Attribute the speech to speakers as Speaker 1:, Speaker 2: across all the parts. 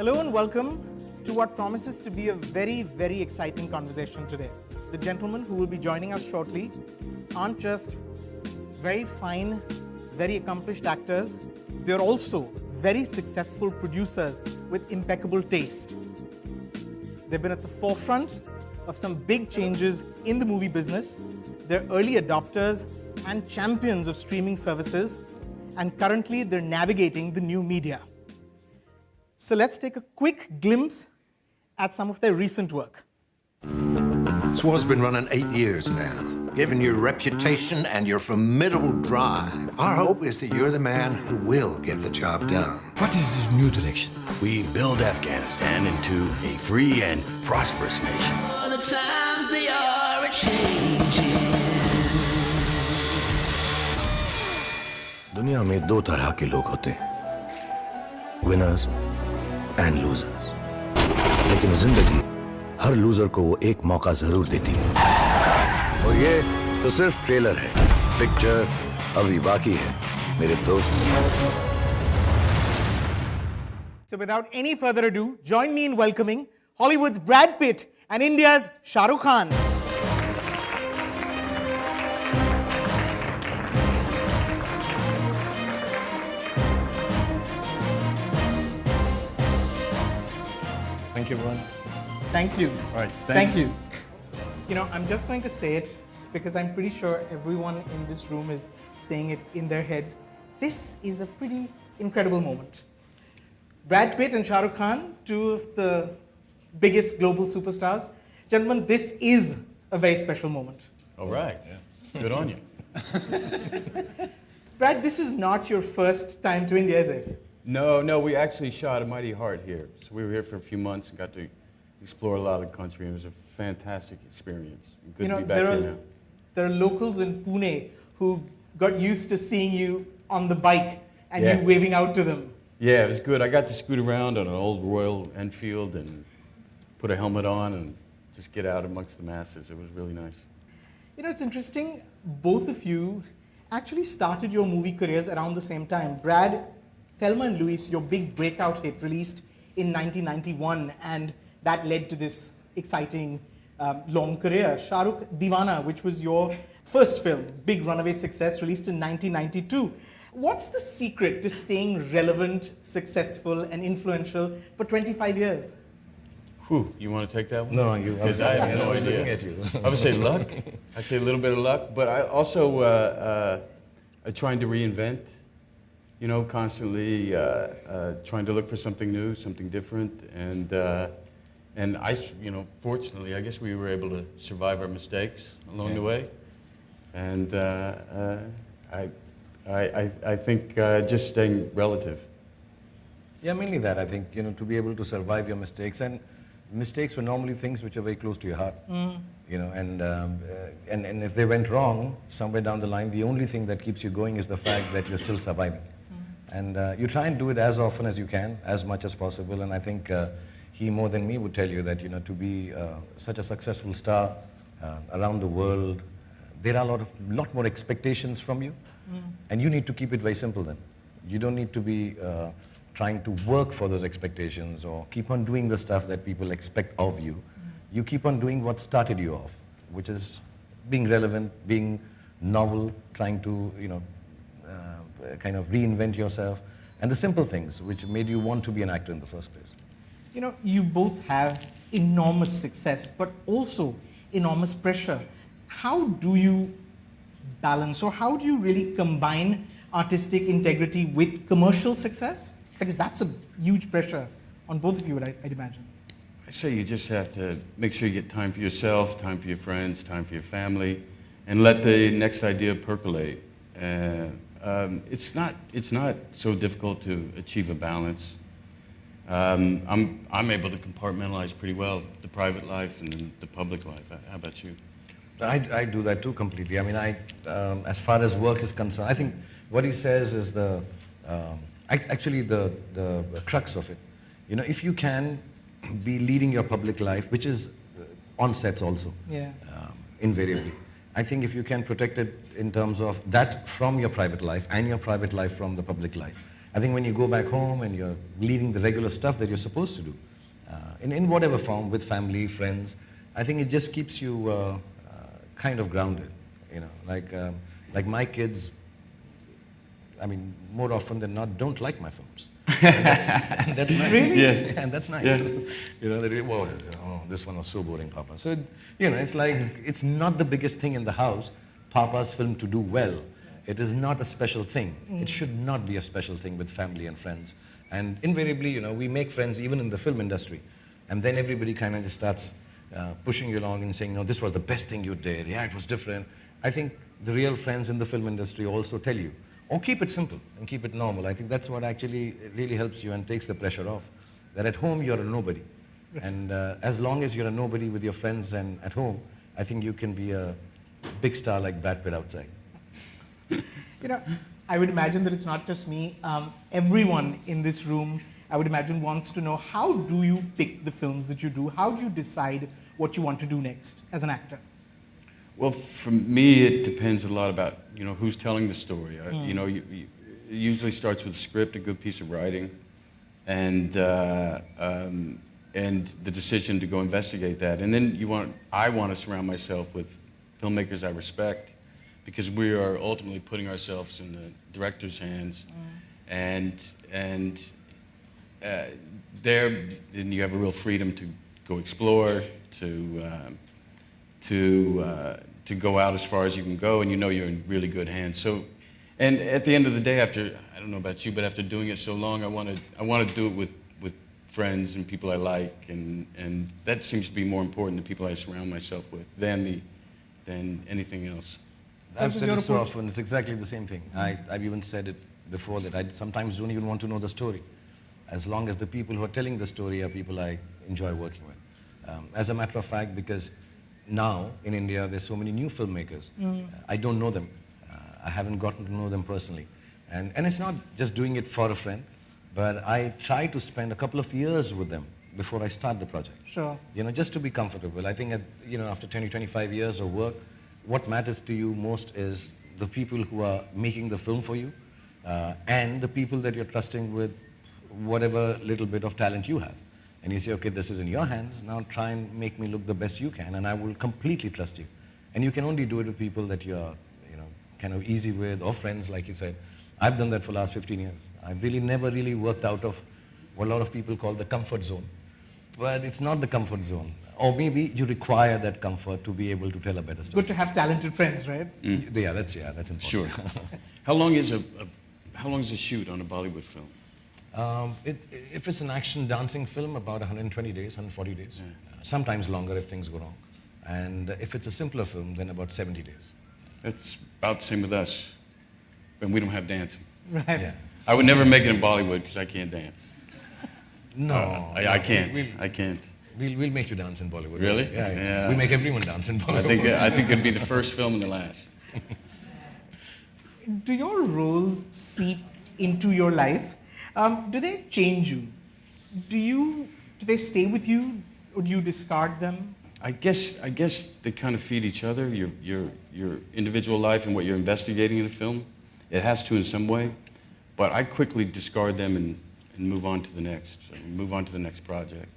Speaker 1: Hello and welcome to what promises to be a very, very exciting conversation today. The gentlemen who will be joining us shortly aren't just very fine, very accomplished actors, they're also very successful producers with impeccable taste. They've been at the forefront of some big changes in the movie business. They're early adopters and champions of streaming services, and currently they're navigating the new media. So let's take a quick glimpse at some of their recent work.
Speaker 2: This war's been running 8 years now. Given your reputation and your formidable drive, our hope is that you're the man who will get the job done.
Speaker 3: What is this new direction? We build Afghanistan into a free and prosperous nation.
Speaker 4: All the times they are changing.
Speaker 3: दुनिया में दो तरह के लोग होते हैं, winners and losers. लेकिन जिंदगी हर लूजर को वो एक मौका जरूर देती है. और ये तो सिर्फ ट्रेलर है. पिक्चर अभी बाकी है, मेरे दोस्त.
Speaker 1: So without any further ado, join me in welcoming Hollywood's Brad Pitt and India's Shahrukh Khan.
Speaker 5: Thank you, everyone.
Speaker 1: Thank you.
Speaker 5: All right, thanks.
Speaker 1: Thank you. You know, I'm just going to say it because I'm pretty sure everyone in this room is saying it in their heads. This is a pretty incredible moment. Brad Pitt and Shahrukh Khan, two of the biggest global superstars. Gentlemen, this is a very special moment.
Speaker 5: All right. Yeah. Good on you.
Speaker 1: Brad, this is not your first time to India, is it?
Speaker 5: No, we actually shot A Mighty Heart here. So we were here for a few months and got to explore a lot of the country. It was a fantastic experience. Good to be back here now.
Speaker 1: There are locals in Pune who got used to seeing you on the bike and
Speaker 5: Yeah.
Speaker 1: you waving out to them.
Speaker 5: Yeah, it was good. I got to scoot around on an old Royal Enfield and put a helmet on and just get out amongst the masses. It was really nice.
Speaker 1: You know, it's interesting, both of you actually started your movie careers around the same time. Brad, Thelma and Louise, your big breakout hit, released in 1991, and that led to this exciting long career. Shahrukh, Deewana, which was your first film, big runaway success, released in 1992. What's the secret to staying relevant, successful, and influential for 25 years?
Speaker 5: Whew, you want to take that one?
Speaker 3: No, you.
Speaker 5: Because I have no idea.
Speaker 3: Looking at you.
Speaker 5: I would say luck. I'd say a little bit of luck, but I also trying to reinvent. You know, constantly trying to look for something new, something different, and I, you know, fortunately, I guess we were able to survive our mistakes along the way, and I think just staying relative.
Speaker 6: Yeah, mainly that. I think, you know, to be able to survive your mistakes, and mistakes were normally things which are very close to your heart. You know, and if they went wrong somewhere down the line, the only thing that keeps you going is the fact that you're still surviving. And you try and do it as often as you can, as much as possible. And I think he more than me would tell you that, you know, to be such a successful star around the world, there are a lot more expectations from you. And you need to keep it very simple then. You don't need to be trying to work for those expectations or keep on doing the stuff that people expect of you. You keep on doing what started you off, which is being relevant, being novel, trying to, you know, kind of reinvent yourself, and the simple things which made you want to be an actor in the first place.
Speaker 1: You know, you both have enormous success, but also enormous pressure. How do you balance, or how do you really combine artistic integrity with commercial success? Because that's a huge pressure on both of you, I'd imagine.
Speaker 5: I say you just have to make sure you get time for yourself, time for your friends, time for your family, and let the next idea percolate. It's not so difficult to achieve a balance. I'm able to compartmentalize pretty well the private life and the public life. How about you?
Speaker 6: I do that too completely. I mean, as far as work is concerned, I think what he says is actually the crux of it. You know, if you can be leading your public life, which is on sets also, invariably. I think if you can protect it in terms of that from your private life and your private life from the public life, I think when you go back home and you're leading the regular stuff that you're supposed to do, in whatever form, with family, friends, I think it just keeps you kind of grounded. You know, like my kids, I mean, more often than not, don't like my films. And that's nice.
Speaker 1: Really?
Speaker 5: Yeah.
Speaker 6: And that's nice.
Speaker 5: Yeah.
Speaker 6: You know, they really, whoa, oh, this one was so boring, Papa. So, you know, it's like, it's not the biggest thing in the house, Papa's film to do well. It is not a special thing. It should not be a special thing with family and friends. And invariably, you know, we make friends even in the film industry. And then everybody kind of just starts pushing you along and saying, no, this was the best thing you did. Yeah, it was different. I think the real friends in the film industry also tell you, or keep it simple and keep it normal. I think that's what actually really helps you and takes the pressure off. That at home, you're a nobody. And as long as you're a nobody with your friends and at home, I think you can be a big star like Brad Pitt outside.
Speaker 1: You know, I would imagine that it's not just me. Everyone in this room, I would imagine, wants to know, how do you pick the films that you do? How do you decide what you want to do next as an actor?
Speaker 5: Well, for me, it depends a lot about, you know, who's telling the story. You know, it usually starts with a script, a good piece of writing, and the decision to go investigate that. And then I want to surround myself with filmmakers I respect, because we are ultimately putting ourselves in the director's hands, and there, then you have a real freedom to go explore, to go out as far as you can go, and you know you're in really good hands. So, and at the end of the day, after, I don't know about you, but after doing it so long, I want to do it with friends and people I like, and that seems to be more important, the people I surround myself with, than anything else.
Speaker 6: I've said it so often, it's exactly the same thing. I've even said it before, that I sometimes don't even want to know the story, as long as the people who are telling the story are people I enjoy working with. As a matter of fact, because now in India there's so many new filmmakers, I don't know them. I haven't gotten to know them personally. And it's not just doing it for a friend, but I try to spend a couple of years with them before I start the project.
Speaker 1: Sure.
Speaker 6: You know, just to be comfortable. I think, you know, after 20, 25 years of work, what matters to you most is the people who are making the film for you, and the people that you're trusting with whatever little bit of talent you have. And you say, okay, this is in your hands, now try and make me look the best you can, and I will completely trust you. And you can only do it with people that you're, you know, kind of easy with, or friends, like you said. I've done that for the last 15 years. I've really never really worked out of what a lot of people call the comfort zone. But it's not the comfort zone. Or maybe you require that comfort to be able to tell a better story.
Speaker 1: Good to have talented friends, right?
Speaker 6: Yeah, that's important.
Speaker 5: Sure. How long is a shoot on a Bollywood film?
Speaker 6: If it's an action dancing film, about 120 days, 140 days. Sometimes longer if things go wrong. And if it's a simpler film, then about 70 days.
Speaker 5: It's about the same with us, and we don't have dancing.
Speaker 1: Right.
Speaker 6: Yeah.
Speaker 5: I would never make it in Bollywood because I can't dance.
Speaker 6: No.
Speaker 5: I can't. I can't.
Speaker 6: We'll make you dance in Bollywood.
Speaker 5: Really?
Speaker 6: Yeah. We make everyone dance in Bollywood.
Speaker 5: I think it'd be the first film and the last.
Speaker 1: Do your roles seep into your life? Do they change you? Do they stay with you, or do you discard them?
Speaker 5: I guess they kind of feed each other. Your individual life and what you're investigating in a film, it has to in some way. But I quickly discard them and move on to the next. Move on to the next project.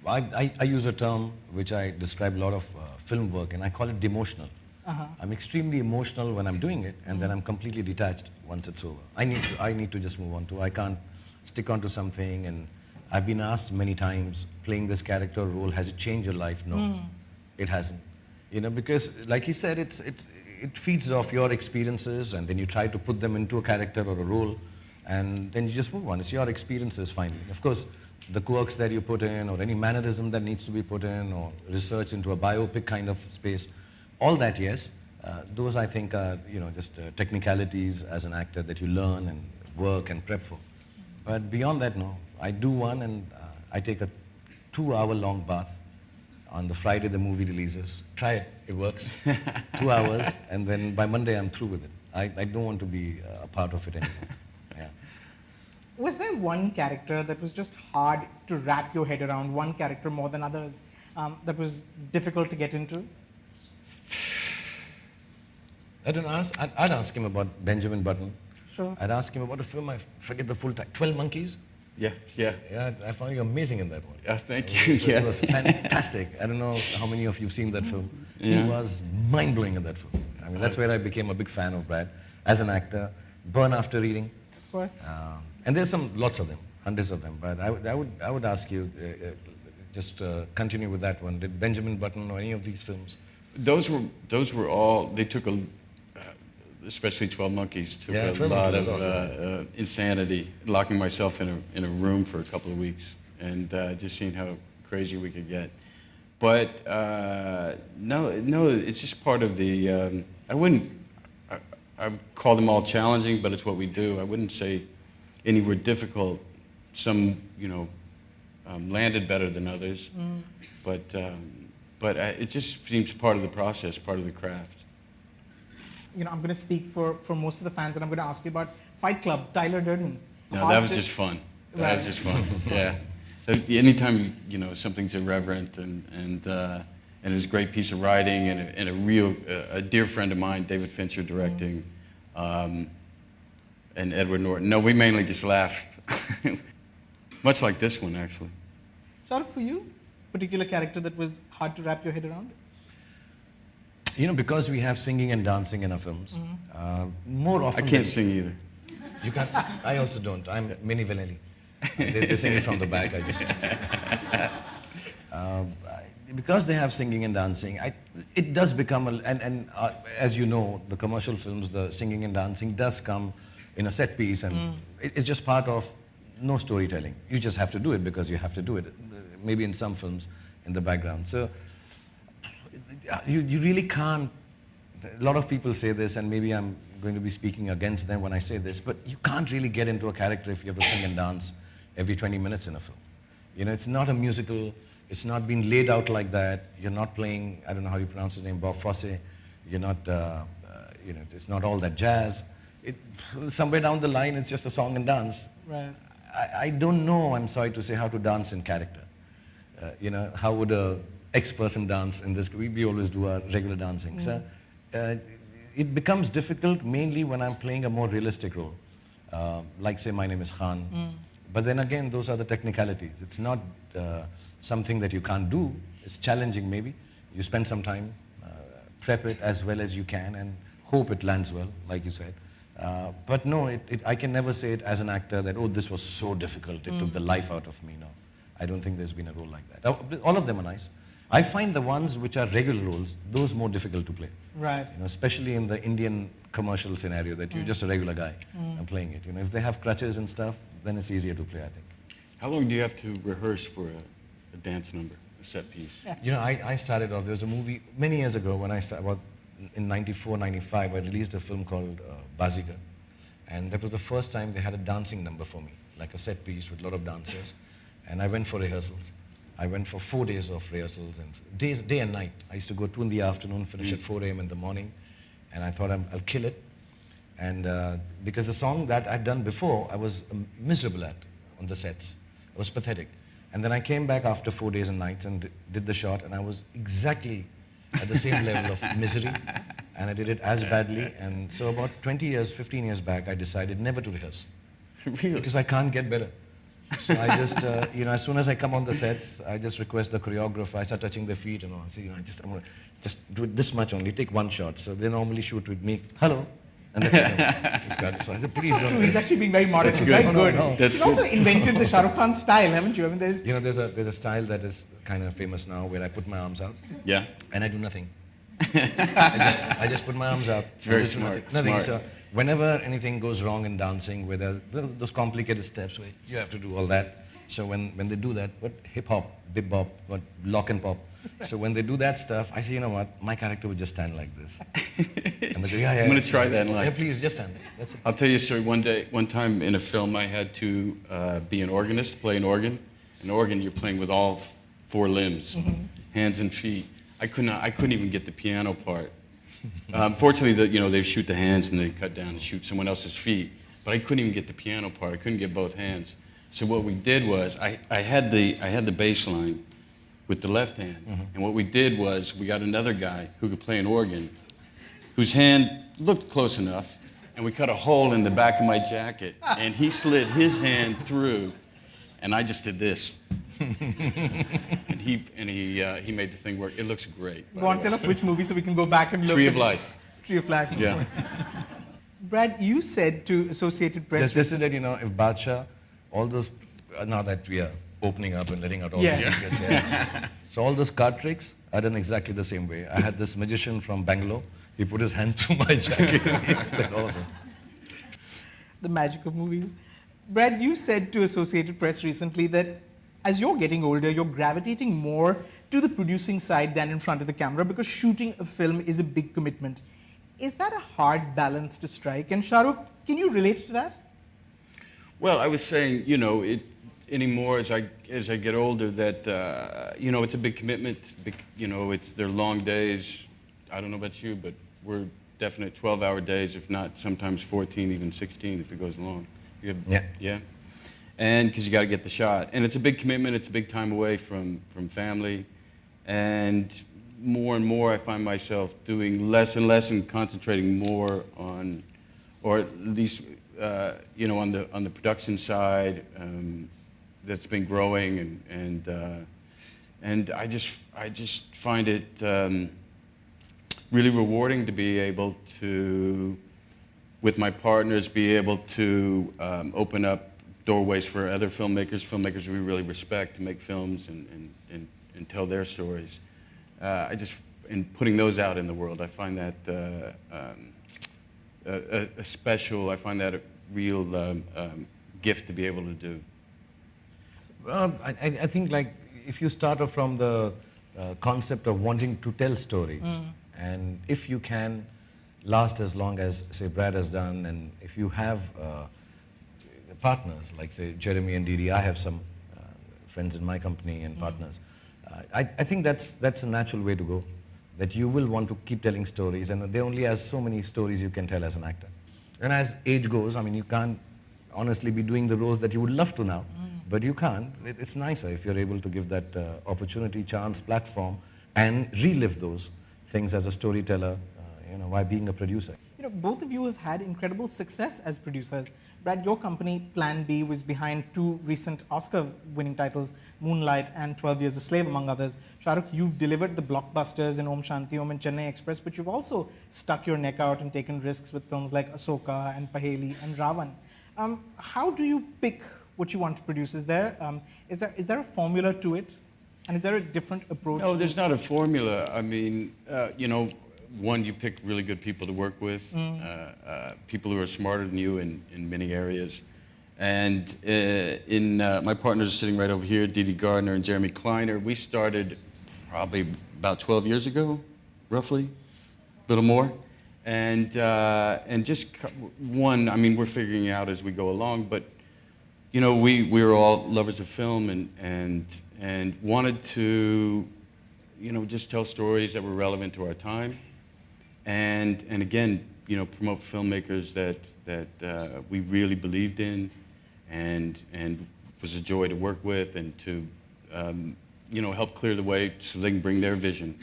Speaker 6: I use a term which I describe a lot of film work, and I call it demotional. I'm extremely emotional when I'm doing it, and then I'm completely detached once it's over. I need to just move on to. I can't stick on to something. And I've been asked many times, playing this character role, has it changed your life? No, it hasn't. You know, because like he said, it feeds off your experiences, and then you try to put them into a character or a role, and then you just move on. It's your experiences finally. Of course, the quirks that you put in, or any mannerism that needs to be put in, or research into a biopic kind of space, all that, yes. Those I think are, you know, just technicalities as an actor that you learn and work and prep for. But beyond that, no. I do one, and I take a 2-hour-long bath on the Friday the movie releases. Try it, it works. 2 hours, and then by Monday I'm through with it. I don't want to be a part of it anymore. Yeah.
Speaker 1: Was there one character that was just hard to wrap your head around, one character more than others, that was difficult to get into?
Speaker 6: I'd ask him about Benjamin Button.
Speaker 1: Sure.
Speaker 6: I'd ask him about a film, I forget the full title, 12 Monkeys?
Speaker 5: Yeah, yeah.
Speaker 6: Yeah, I found you amazing in that one.
Speaker 5: Yeah, thank you.
Speaker 6: It was fantastic. I don't know how many of you have seen that film.
Speaker 5: Yeah.
Speaker 6: He was mind-blowing in that film. I mean, that's where I became a big fan of Brad as an actor. Burn After Reading.
Speaker 1: Of course.
Speaker 6: And there's lots of them, hundreds of them. But I would ask you, just continue with that one. Did Benjamin Button or any of these films?
Speaker 5: Those were all, they took especially 12 Monkeys, took
Speaker 6: Yeah,
Speaker 5: a
Speaker 6: 12
Speaker 5: lot
Speaker 6: Monkeys
Speaker 5: of
Speaker 6: was awesome.
Speaker 5: insanity, locking myself in a room for a couple of weeks and just seeing how crazy we could get. But no, it's just part of the, I would call them all challenging, but it's what we do. I wouldn't say any were difficult. Some, landed better than others, but it just seems part of the process, part of the craft.
Speaker 1: I'm going to speak for most of the fans, and I'm going to ask you about Fight Club, Tyler Durden.
Speaker 5: No, that was just fun. That was just fun. Yeah. Anytime something's irreverent and it's a great piece of writing and a dear friend of mine, David Fincher, directing, and Edward Norton. No, we mainly just laughed. Much like this one, actually.
Speaker 1: Shahrukh, for you, particular character that was hard to wrap your head around?
Speaker 6: Because we have singing and dancing in our films, more often
Speaker 5: I can't sing either.
Speaker 6: You can't? I also don't. I'm Mini Vanelli. They sing it from the back. I just. Because they have singing and dancing, it does become as you know, the commercial films, the singing and dancing does come in a set piece, and it's just part of no storytelling. You just have to do it because you have to do it. Maybe in some films, in the background. So you really can't. A lot of people say this, and maybe I'm going to be speaking against them when I say this, but you can't really get into a character if you have to sing and dance every 20 minutes in a film. It's not a musical. It's not been laid out like that. You're not playing, I don't know how you pronounce his name, Bob Fosse. You're not, it's not all that jazz. Somewhere down the line, it's just a song and dance.
Speaker 1: Right.
Speaker 6: I don't know, I'm sorry to say, how to dance in character. How would a X person dance in this? We always do our regular dancing. So it becomes difficult mainly when I'm playing a more realistic role. Like say, my name is Khan. But then again, those are the technicalities. It's not something that you can't do. It's challenging maybe. You spend some time, prep it as well as you can and hope it lands well, like you said. But no, I can never say it as an actor that, oh, this was so difficult, it took the life out of me. No, I don't think there's been a role like that. All of them are nice. I find the ones which are regular roles, those more difficult to play.
Speaker 1: Right.
Speaker 6: Especially in the Indian commercial scenario that you're just a regular guy and playing it. If they have crutches and stuff, then it's easier to play, I think.
Speaker 5: How long do you have to rehearse for a dance number, a set piece?
Speaker 6: I started off, there was a movie many years ago when I started, in 94, 95, I released a film called Bazigar. And that was the first time they had a dancing number for me, like a set piece with a lot of dancers. And I went for rehearsals. I went for 4 days of rehearsals, and day and night. I used to go 2 in the afternoon, finish at 4 a.m. in the morning. And I thought I'll kill it. And because the song that I'd done before, I was miserable at on the sets. It was pathetic. And then I came back after 4 days and nights and did the shot, and I was exactly at the same level of misery, and I did it as badly. And so about 20 years, 15 years back, I decided never to rehearse.
Speaker 5: Really?
Speaker 6: Because I can't get better. So I just, as soon as I come on the sets, I just request the choreographer, I start touching their feet and all. I say, I'm going to just do it this much only, take one shot. So they normally shoot with me, hello. And that's it. So I said, please don't.
Speaker 1: True. He's actually being very modest.
Speaker 5: That's
Speaker 1: He's
Speaker 5: good.
Speaker 1: very good.
Speaker 5: No, that's
Speaker 1: He's also invented the Shahrukh Khan style, haven't you? I mean, there's
Speaker 6: a style that is kind of famous now where I put my arms out.
Speaker 5: Yeah.
Speaker 6: And I do nothing. I just put my arms out.
Speaker 5: It's very smart.
Speaker 6: Nothing.
Speaker 5: Smart.
Speaker 6: So whenever anything goes wrong in dancing, where those complicated steps where you have to do all that. So when they do that, what hip hop, bip bop, what lock and pop. So when they do that stuff, I say, you know what, my character would just stand like this. And they go, yeah.
Speaker 5: I'm going to try that in life.
Speaker 6: Yeah, please, just stand. That's it.
Speaker 5: I'll tell you a story. One time in a film, I had to be an organist, play an organ. An organ, you're playing with all 4 limbs, hands and feet. I couldn't even get the piano part. Fortunately, they shoot the hands and they cut down and shoot someone else's feet. But I couldn't even get the piano part. I couldn't get both hands. So what we did was, I had the bass line with the left hand. And what we did was, we got another guy who could play an organ, whose hand looked close enough, and we cut a hole in the back of my jacket, and he slid his hand through, and I just did this. and he made the thing work. It looks great.
Speaker 1: Go on, tell us which movie so we can go back and look.
Speaker 5: Tree of Life.
Speaker 1: Tree of Life, of
Speaker 5: Yeah.
Speaker 1: course. Brad, you said to Associated Press...
Speaker 6: Just to let you know, if Badshah, all those, now that we are opening up and letting out all the secrets, so all those card tricks are done exactly the same way. I had this magician from Bangalore. He put his hand through my jacket and he explained all of them.
Speaker 1: The magic of movies. Brad, you said to Associated Press recently that as you're getting older, you're gravitating more to the producing side than in front of the camera because shooting a film is a big commitment. Is that a hard balance to strike? And Shahrukh, can you relate to that?
Speaker 5: Well, I was saying, you know, anymore as I get older that, you know, it's a big commitment. You know, they're long days. I don't know about you, but we're definite 12-hour days, if not sometimes 14, even 16 if it goes long. Yeah. And because you got to get the shot. And it's a big commitment. It's a big time away from family. And more I find myself doing less and less and concentrating more on, or at least, you know, on the production side that's been growing. And I just find it really rewarding to be able to, with my partners, be able to open up doorways for other filmmakers we really respect, to make films and tell their stories. And putting those out in the world, I find that a special, I find that a real gift to be able to do.
Speaker 6: Well, I think like if you start off from the concept of wanting to tell stories, and if you can last as long as, say, Brad has done, and if you have partners, like, say, Jeremy and Didi, I have some friends in my company and partners. I think that's a natural way to go, that you will want to keep telling stories, and there only has so many stories you can tell as an actor. And as age goes, I mean, you can't honestly be doing the roles that you would love to now, but you can't. It's nicer if you're able to give that opportunity, chance, platform, and relive those things as a storyteller, you know, while being a producer.
Speaker 1: You know, both of you have had incredible success as producers. Brad, your company, Plan B, was behind two recent Oscar-winning titles, Moonlight and 12 Years a Slave, among others. Shahrukh, you've delivered the blockbusters in Om Shanti Om and Chennai Express, but you've also stuck your neck out and taken risks with films like Ahsoka and Paheli and Ravan. How do you pick what you want to produce? Is there a formula to it? And is there a different approach?
Speaker 5: No, there's not a formula. I mean, you know, one, you pick really good people to work with, people who are smarter than you in many areas. And my partners are sitting right over here, Didi Gardner and Jeremy Kleiner. We started probably about 12 years ago, roughly, a little more. And just one, I mean, we're figuring out as we go along, but you know, we were all lovers of film and wanted to, you know, just tell stories that were relevant to our time. And again, you know, promote filmmakers that we really believed in and was a joy to work with and to, you know, help clear the way so they can bring their vision.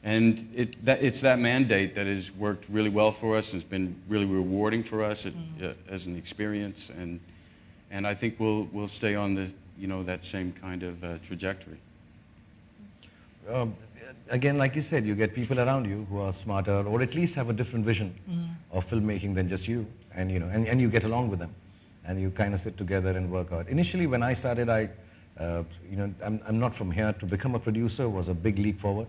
Speaker 5: And it's that mandate that has worked really well for us and has been really rewarding for us as an experience. And I think we'll stay on the, you know, that same kind of trajectory.
Speaker 6: Again, like you said, you get people around you who are smarter or at least have a different vision of filmmaking than just you, and you know, and you get along with them, and you kind of sit together and work out. Initially, when I started, you know, I'm not from here. To become a producer was a big leap forward,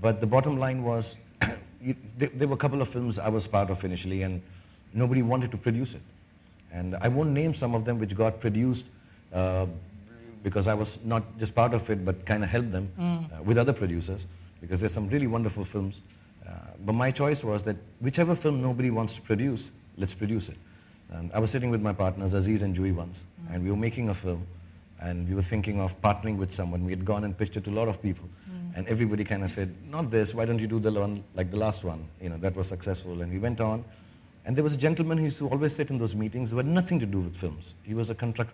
Speaker 6: but the bottom line was, there were a couple of films I was part of initially, and nobody wanted to produce it, and I won't name some of them which got produced. Because I was not just part of it, but kind of helped them with other producers, because there's some really wonderful films. But my choice was that whichever film nobody wants to produce, let's produce it. And I was sitting with my partners, Aziz and Jui once, and we were making a film, and we were thinking of partnering with someone. We had gone and pitched it to a lot of people, and everybody kind of said, not this, why don't you do the one like the last one? You know, that was successful. And we went on, and there was a gentleman who used to always sit in those meetings who had nothing to do with films. He was a contractor.